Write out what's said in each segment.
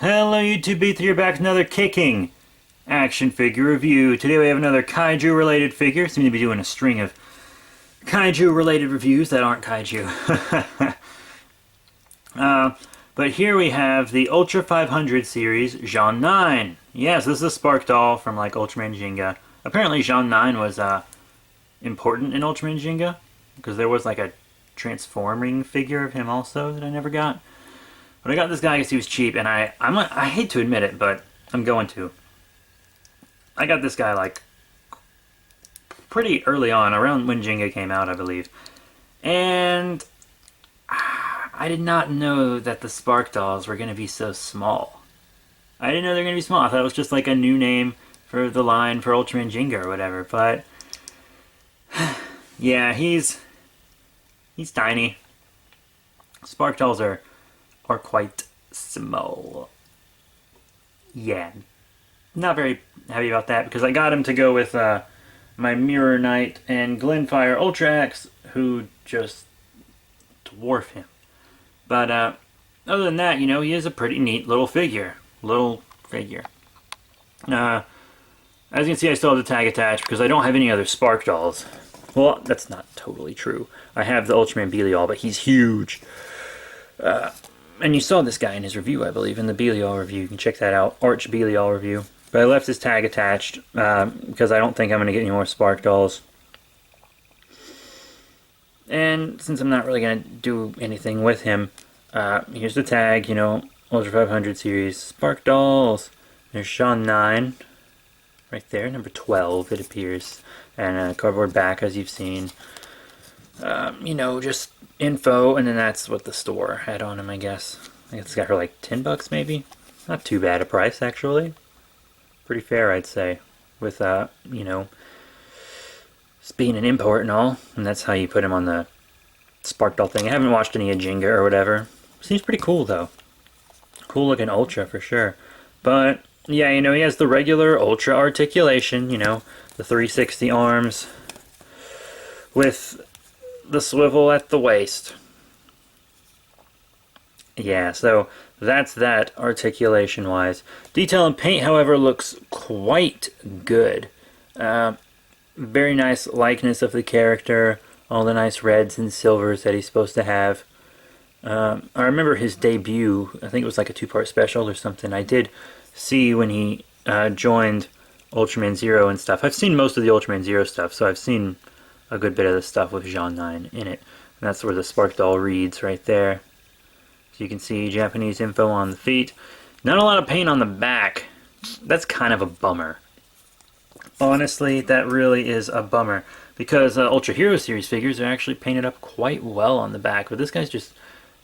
Hello YouTube, Beat here, back with another kicking action figure review. Today we have another kaiju related figure. Seem to be doing a string of kaiju related reviews that aren't kaiju. But here we have the Ultra 500 series Jean 9. Yes, this is a Spark doll from like Ultraman Ginga. Apparently Jean 9 was important in Ultraman Ginga because there was like a transforming figure of him also that I never got. But I got this guy because he was cheap, and I hate to admit it, but I'm going to. I got this guy like pretty early on, around when Jenga came out, I believe. And I did not know that the Spark dolls were going to be so small. I didn't know they were going to be small. I thought it was just like a new name for the line for Ultraman Ginga or whatever. But yeah, he's tiny. Spark dolls are quite small. Yeah, not very happy about that because I got him to go with my Mirror Knight and Glenfire Ultra Axe, who just dwarf him. But other than that, you know, he is a pretty neat little figure. As you can see, I still have the tag attached because I don't have any other Spark dolls. Well, that's not totally true. I have the Ultraman Belial, but he's huge. And you saw this guy in his review, I believe, in the Belial review. You can check that out, Arch Belial review. But I left his tag attached because I don't think I'm going to get any more Spark dolls. And since I'm not really going to do anything with him, here's the tag, you know, Ultra 500 series Spark dolls. There's Jean 9, right there, number 12 it appears. And a cardboard back, as you've seen. You know, just info, and then that's what the store had on him, I guess. I guess it's got her like $10 maybe. Not too bad a price, actually. Pretty fair, I'd say. With, you know, being an import and all. And that's how you put him on the Spark doll thing. I haven't watched any of Ginga or whatever. Seems pretty cool, though. Cool looking Ultra, for sure. But, yeah, you know, he has the regular Ultra articulation, you know, the 360 arms with the swivel at the waist. Yeah, so that's that articulation wise. Detail and paint, however, looks quite good. Very nice likeness of the character, all the nice reds and silvers that he's supposed to have. I remember his debut, I think it was like a 2-part special or something. I did see when he joined Ultraman Zero and stuff. I've seen most of the Ultraman Zero stuff, so I've seen a good bit of the stuff with Jean 9 in it. And that's where the Spark doll reads right there. So you can see Japanese info on the feet. Not a lot of paint on the back. That's kind of a bummer. Honestly, that really is a bummer. Because Ultra Hero Series figures are actually painted up quite well on the back. But this guy's just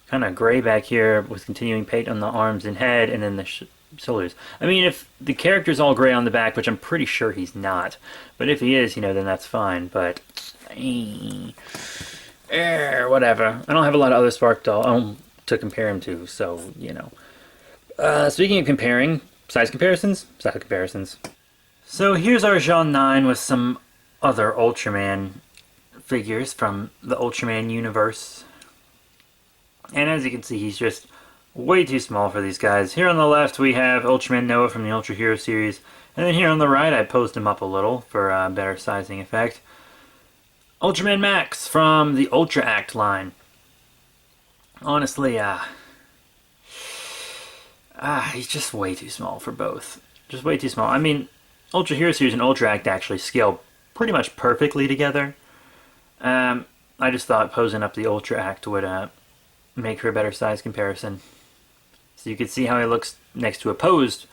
kind of gray back here with continuing paint on the arms and head and then the shoulders. I mean, if the character's all gray on the back, which I'm pretty sure he's not. But if he is, you know, then that's fine. But whatever. I don't have a lot of other Spark doll to compare him to, so, you know. Speaking of comparing, size comparisons. So here's our Jean 9 with some other Ultraman figures from the Ultraman universe. And as you can see, he's just way too small for these guys. Here on the left we have Ultraman Noah from the Ultra Hero series. And then here on the right I posed him up a little for a better sizing effect. Ultraman Max from the Ultra Act line. Honestly, he's just way too small for both. Just way too small. I mean, Ultra Hero Series and Ultra Act actually scale pretty much perfectly together. I just thought posing up the Ultra Act would make for a better size comparison. So you could see how he looks next to a posed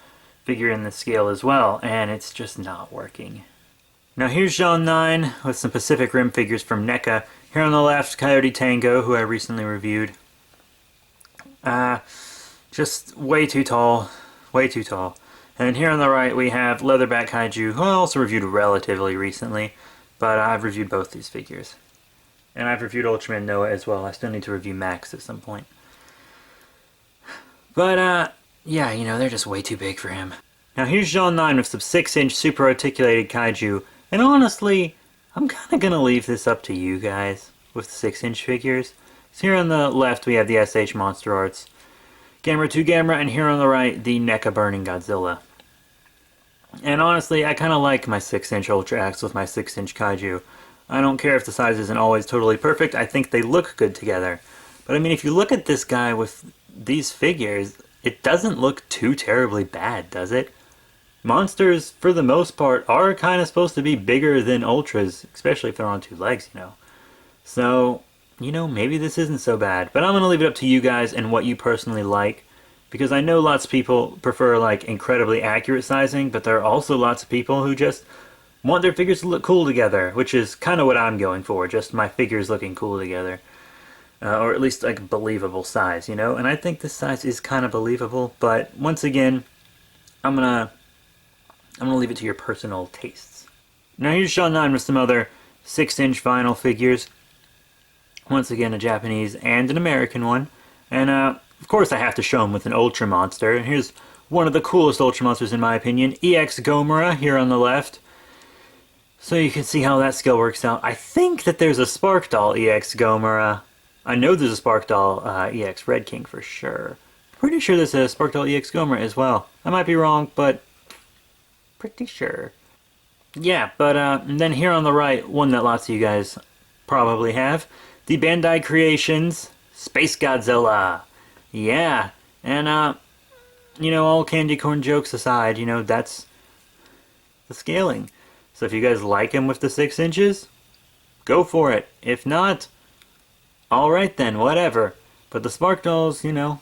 figure in the scale as well, and it's just not working. Now here's Jean 9 with some Pacific Rim figures from N.E.C.A. Here on the left, Coyote Tango, who I recently reviewed. Just way too tall. Way too tall. And then here on the right we have Leatherback Kaiju, who I also reviewed relatively recently, but I've reviewed both these figures. And I've reviewed Ultraman Noah as well. I still need to review Max at some point. But, yeah, you know, they're just way too big for him. Now here's Jean 9 with some 6-inch super articulated kaiju. And honestly, I'm kind of going to leave this up to you guys with the 6-inch figures. So here on the left we have the SH Monster Arts. Gamera 2 Gamera, and here on the right, the N.E.C.A Burning Godzilla. And honestly, I kind of like my 6-inch Ultra X with my 6-inch Kaiju. I don't care if the size isn't always totally perfect, I think they look good together. But I mean, if you look at this guy with these figures, it doesn't look too terribly bad, does it? Monsters, for the most part, are kind of supposed to be bigger than Ultras, especially if they're on 2 legs, you know. So, you know, maybe this isn't so bad. But I'm going to leave it up to you guys and what you personally like. Because I know lots of people prefer, like, incredibly accurate sizing, but there are also lots of people who just want their figures to look cool together, which is kind of what I'm going for, just my figures looking cool together. Or at least, like, believable size, you know? And I think this size is kind of believable, but once again, I'm gonna leave it to your personal tastes. Now here's Sean 9 with some other 6-inch vinyl figures. Once again, a Japanese and an American one. And, of course I have to show them with an Ultra Monster. And here's one of the coolest Ultra Monsters in my opinion. EX Gomora here on the left. So you can see how that scale works out. I think that there's a Spark Doll EX Gomora. I know there's a Spark Doll EX Red King for sure. Pretty sure there's a Spark Doll EX Gomora as well. I might be wrong, but pretty sure. Yeah, but and then here on the right, one that lots of you guys probably have. The Bandai Creations Space Godzilla. Yeah, and you know, all candy corn jokes aside, you know, that's the scaling. So if you guys like him with the 6 inches, go for it. If not, alright then, whatever. But the Spark Dolls, you know,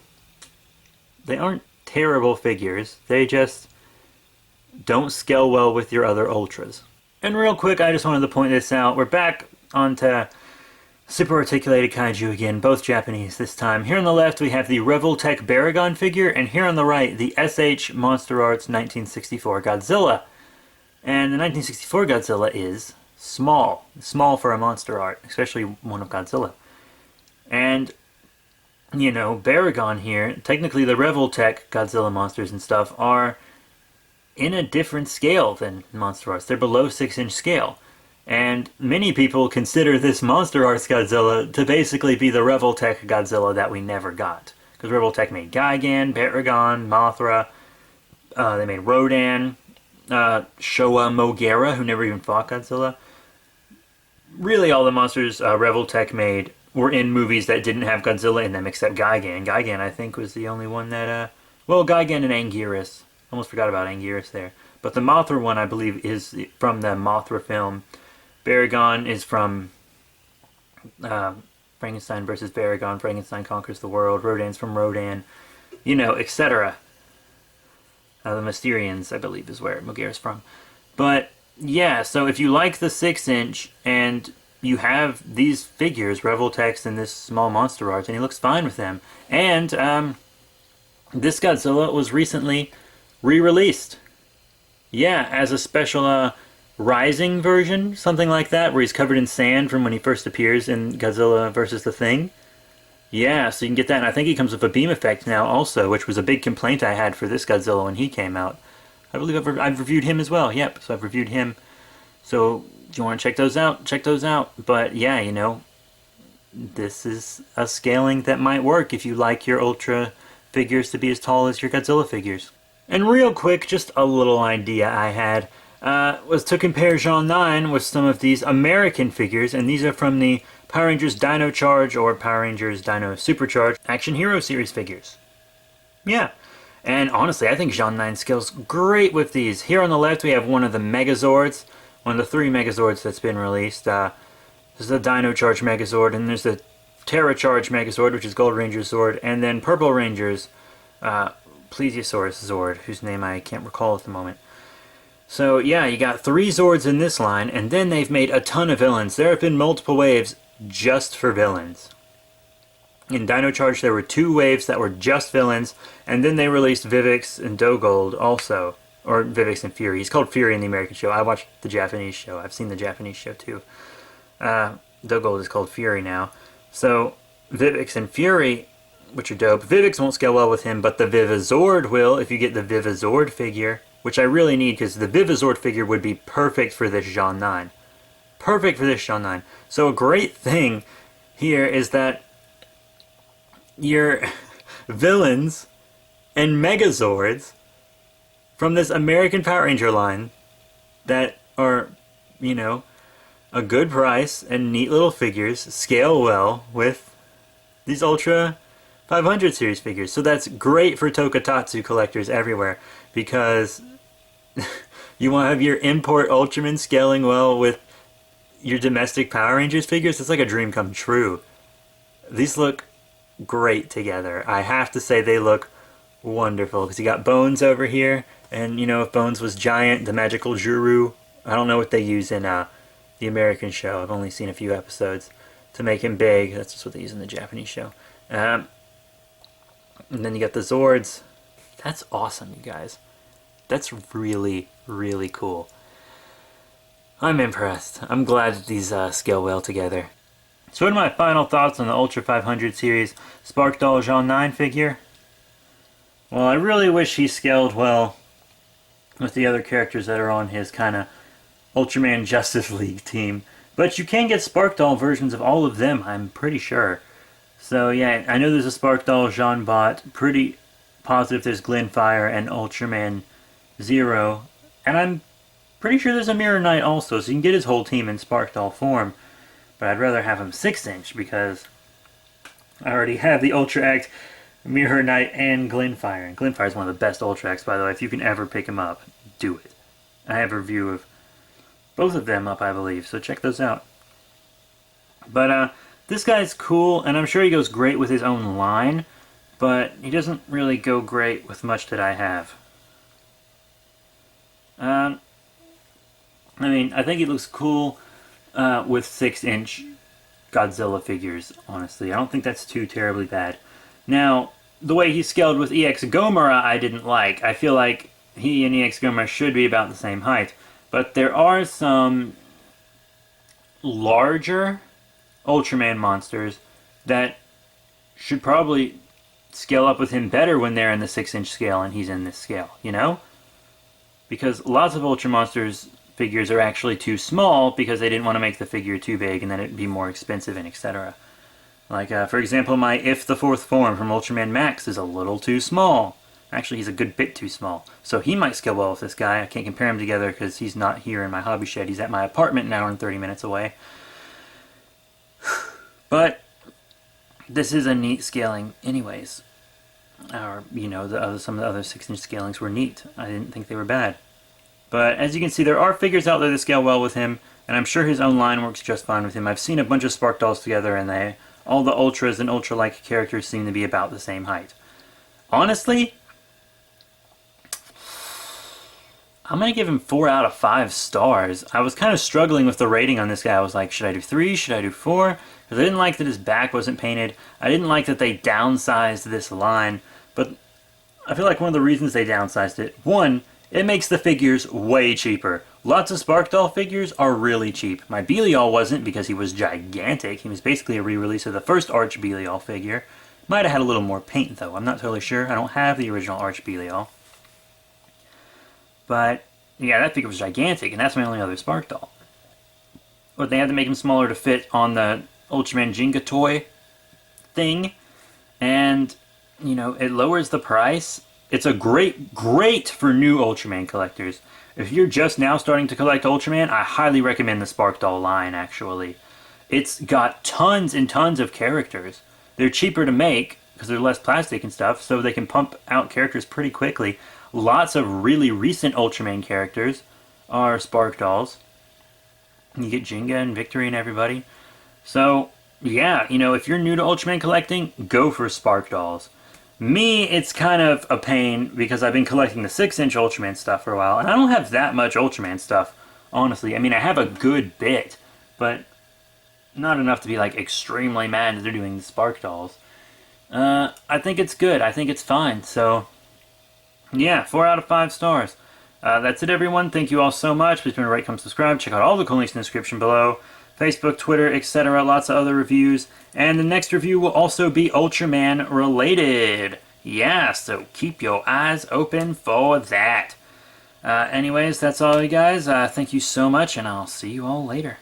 they aren't terrible figures. They just don't scale well with your other Ultras. And real quick, I just wanted to point this out. We're back onto Super Articulated Kaiju again, both Japanese this time. Here on the left we have the Revoltech Baragon figure, and here on the right the SH Monster Arts 1964 Godzilla. And the 1964 Godzilla is small. Small for a monster art, especially one of Godzilla. And, you know, Baragon here, technically the Revoltech Godzilla monsters and stuff are in a different scale than Monster Arts. They're below 6-inch scale. And many people consider this Monster Arts Godzilla to basically be the Revoltech Godzilla that we never got. Because Revoltech made Gigan, Baragon, Mothra, they made Rodan, Showa Mogera, who never even fought Godzilla. Really all the monsters Revoltech made were in movies that didn't have Godzilla in them except Gigan. Gigan, I think, was the only one that, well, Gigan and Anguirus. Almost forgot about Anguirus there. But the Mothra one, I believe, is from the Mothra film. Baragon is from Frankenstein versus Baragon. Frankenstein Conquers the World. Rodan's from Rodan. You know, etc. The Mysterians, I believe, is where Mogera's from. But, yeah, so if you like the 6-inch and you have these figures, Revoltechs and this small monster art, and he looks fine with them. And this Godzilla was recently re-released. Yeah, as a special Rising version, something like that, where he's covered in sand from when he first appears in Godzilla vs. the Thing. Yeah, so you can get that, and I think he comes with a beam effect now also, which was a big complaint I had for this Godzilla when he came out. I believe I've reviewed him as well, yep, so I've reviewed him. So, if you want to check those out, check those out. But yeah, you know, this is a scaling that might work if you like your Ultra figures to be as tall as your Godzilla figures. And real quick, just a little idea I had was to compare Jean 9 with some of these American figures, and these are from the Power Rangers Dino Charge or Power Rangers Dino Supercharge Action Hero Series figures. Yeah, and honestly, I think Jean 9 scales great with these. Here on the left, we have one of the Megazords, one of the 3 Megazords that's been released. This is the Dino Charge Megazord, and there's the Terra Charge Megazord, which is Gold Ranger's Zord, and then Purple Ranger's Plesiosaurus Zord, whose name I can't recall at the moment. So yeah, you got 3 Zords in this line, and then they've made a ton of villains. There have been multiple waves just for villains. In Dino Charge there were 2 waves that were just villains, and then they released Vivix and Dogold also. Or Vivix and Fury. He's called Fury in the American show. I watched the Japanese show. I've seen the Japanese show too. Dogold is called Fury now. So Vivix and Fury, which are dope. Vivix won't scale well with him, but the Vivazord will if you get the Vivazord figure, which I really need because the Vivazord figure would be perfect for this Jean 9. Perfect for this Jean 9. So a great thing here is that your villains and Megazords from this American Power Ranger line that are, you know, a good price and neat little figures, scale well with these Ultra 500 series figures. So that's great for Tokusatsu collectors everywhere, because you want to have your import Ultraman scaling well with your domestic Power Rangers figures. It's like a dream come true. These look great together. I have to say they look wonderful, because you got Bones over here, and you know, if Bones was giant, the magical Juru, I don't know what they use in the American show. I've only seen a few episodes to make him big. That's just what they use in the Japanese show. And then you got the Zords. That's awesome, you guys. That's really, really cool. I'm impressed. I'm glad that these scale well together. So what are my final thoughts on the Ultra 500 series Spark Doll Jean 9 figure? Well, I really wish he scaled well with the other characters that are on his kind of Ultraman Justice League team. But you can get Spark Doll versions of all of them, I'm pretty sure. So yeah, I know there's a Spark Doll Jean bot. Pretty positive there's Glenfire and Ultraman Zero. And I'm pretty sure there's a Mirror Knight also, so you can get his whole team in Spark Doll form. But I'd rather have him 6-inch, because I already have the Ultra X, Mirror Knight, and Glenfire. And Glenfire is one of the best Ultra X, by the way. If you can ever pick him up, do it. I have a review of both of them up, I believe, so check those out. But this guy's cool, and I'm sure he goes great with his own line, but he doesn't really go great with much that I have. I mean, I think he looks cool with 6-inch Godzilla figures, honestly. I don't think that's too terribly bad. Now, the way he's scaled with EX Gomora I didn't like. I feel like he and EX Gomora should be about the same height. But there are some larger Ultraman monsters that should probably scale up with him better when they're in the 6-inch scale and he's in this scale, you know? Because lots of Ultra Monsters figures are actually too small because they didn't want to make the figure too big and then it'd be more expensive and etc. Like, for example, my If the Fourth Form from Ultraman Max is a little too small. Actually, he's a good bit too small. So he might scale well with this guy. I can't compare him together because he's not here in my hobby shed. He's at my apartment, an hour and 30 minutes away. But this is a neat scaling anyways. Or, you know, some of the other 6-inch scalings were neat. I didn't think they were bad. But as you can see, there are figures out there that scale well with him, and I'm sure his own line works just fine with him. I've seen a bunch of Spark Dolls together, and all the Ultras and Ultra-like characters seem to be about the same height. Honestly, I'm going to give him 4 out of 5 stars. I was kind of struggling with the rating on this guy. I was like, should I do 3? Should I do 4? Because I didn't like that his back wasn't painted. I didn't like that they downsized this line. But I feel like one of the reasons they downsized it, one, it makes the figures way cheaper. Lots of Spark Doll figures are really cheap. My Belial wasn't because he was gigantic. He was basically a re-release of the first Arch Belial figure. Might have had a little more paint though. I'm not totally sure. I don't have the original Arch Belial. But, yeah, that figure was gigantic, and that's my only other Spark Doll. But they had to make him smaller to fit on the Ultraman Jenga toy thing. And, you know, it lowers the price. It's a great for new Ultraman collectors. If you're just now starting to collect Ultraman, I highly recommend the Spark Doll line, actually. It's got tons and tons of characters. They're cheaper to make, because they're less plastic and stuff, so they can pump out characters pretty quickly. Lots of really recent Ultraman characters are Spark Dolls. You get Jenga and Victory and everybody. So, yeah, you know, if you're new to Ultraman collecting, go for Spark Dolls. Me, it's kind of a pain because I've been collecting the 6-inch Ultraman stuff for a while, and I don't have that much Ultraman stuff, honestly. I mean, I have a good bit, but not enough to be, like, extremely mad that they're doing the Spark Dolls. I think it's good. I think it's fine, so yeah, 4 out of 5 stars. That's it, everyone. Thank you all so much. Please remember to rate, comment, subscribe. Check out all the cool links in the description below. Facebook, Twitter, etc. Lots of other reviews. And the next review will also be Ultraman related. Yeah, so keep your eyes open for that. Anyways, that's all, you guys. Thank you so much, and I'll see you all later.